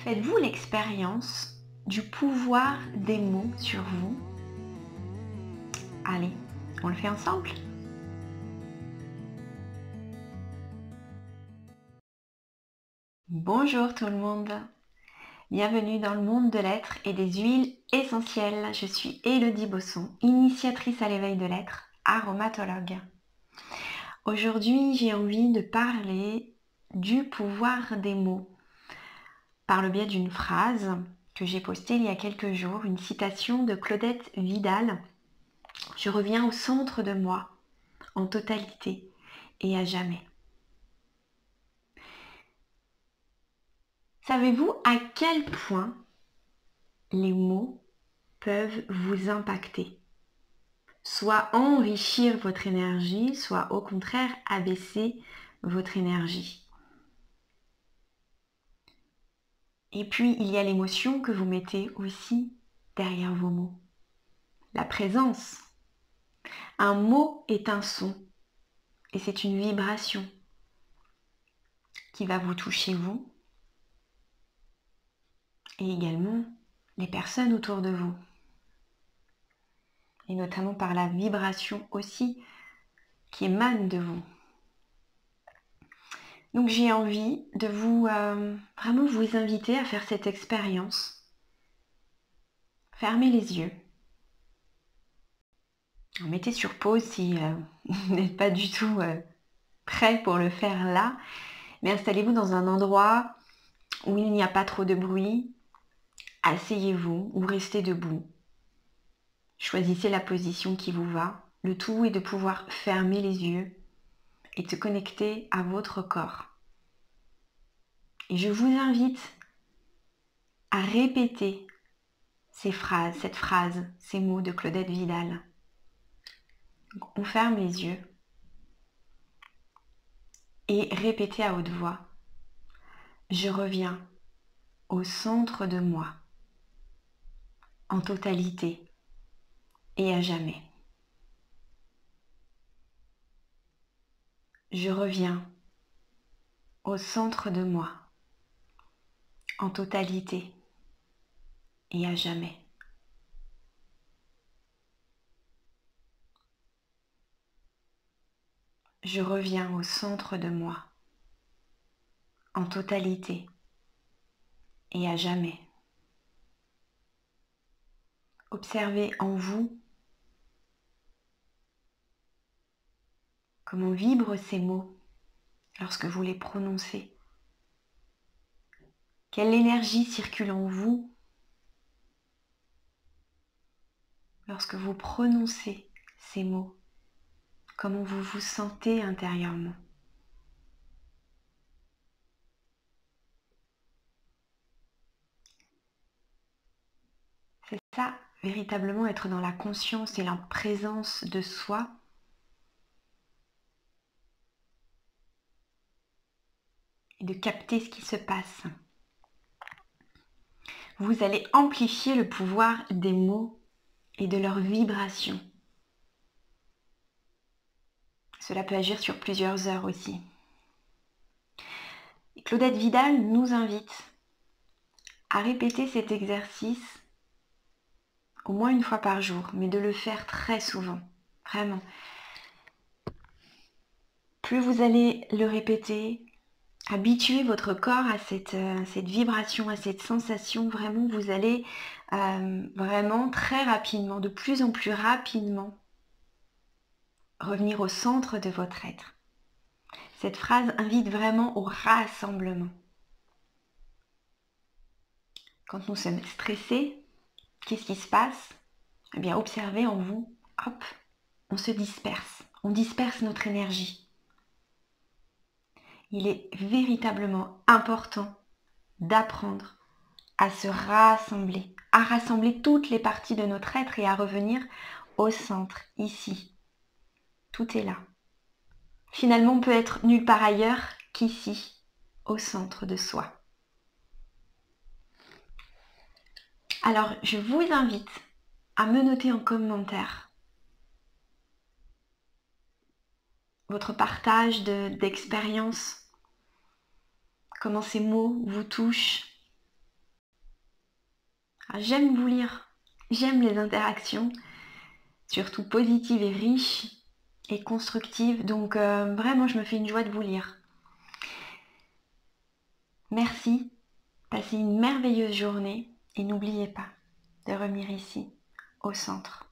Faites-vous l'expérience du pouvoir des mots sur vous? Allez, on le fait ensemble? Bonjour tout le monde! Bienvenue dans le monde de l'être et des huiles essentielles. Je suis Élodie Bosson, initiatrice à l'éveil de l'être, aromatologue. Aujourd'hui, j'ai envie de parler du pouvoir des mots par le biais d'une phrase que j'ai postée il y a quelques jours, une citation de Claudette Vidal. Je reviens au centre de moi, en totalité et à jamais. Savez-vous à quel point les mots peuvent vous impacter? Soit enrichir votre énergie, soit au contraire abaisser votre énergie. Et puis, il y a l'émotion que vous mettez aussi derrière vos mots. La présence. Un mot est un son et c'est une vibration qui va vous toucher vous et également les personnes autour de vous. Et notamment par la vibration aussi qui émane de vous. Donc j'ai envie de vraiment vous inviter à faire cette expérience. Fermez les yeux. Mettez sur pause si vous n'êtes pas du tout prêt pour le faire là. Mais installez-vous dans un endroit où il n'y a pas trop de bruit. Asseyez-vous ou restez debout. Choisissez la position qui vous va. Le tout est de pouvoir fermer les yeux et de se connecter à votre corps. Et je vous invite à répéter cette phrase, ces mots de Claudette Vidal. Donc, on ferme les yeux et répétez à haute voix. Je reviens au centre de moi, en totalité et à jamais. Je reviens au centre de moi, en totalité et à jamais. Je reviens au centre de moi, en totalité et à jamais. Observez en vous comment vibrent ces mots lorsque vous les prononcez. Quelle énergie circule en vous lorsque vous prononcez ces mots? Comment vous vous sentez intérieurement? C'est ça, véritablement être dans la conscience et la présence de soi. Et de capter ce qui se passe. Vous allez amplifier le pouvoir des mots et de leur vibration. Cela peut agir sur plusieurs heures aussi. Et Claudette Vidal nous invite à répéter cet exercice au moins une fois par jour, mais de le faire très souvent, vraiment. Plus vous allez le répéter, habituer votre corps à cette vibration, à cette sensation, vraiment vous allez vraiment très rapidement, de plus en plus rapidement, revenir au centre de votre être. Cette phrase invite vraiment au rassemblement. Quand nous sommes stressés, qu'est-ce qui se passe? Eh bien, observez en vous, hop, on se disperse. On disperse notre énergie. Il est véritablement important d'apprendre à se rassembler, à rassembler toutes les parties de notre être et à revenir au centre, ici. Tout est là. Finalement, on peut être nulle part ailleurs qu'ici, au centre de soi. Alors, je vous invite à me noter en commentaire votre partage d'expérience, comment ces mots vous touchent, Alors, j'aime vous lire, j'aime les interactions, surtout positives et riches et constructives. Donc vraiment, je me fais une joie de vous lire. Merci, passez une merveilleuse journée et n'oubliez pas de revenir ici, au centre.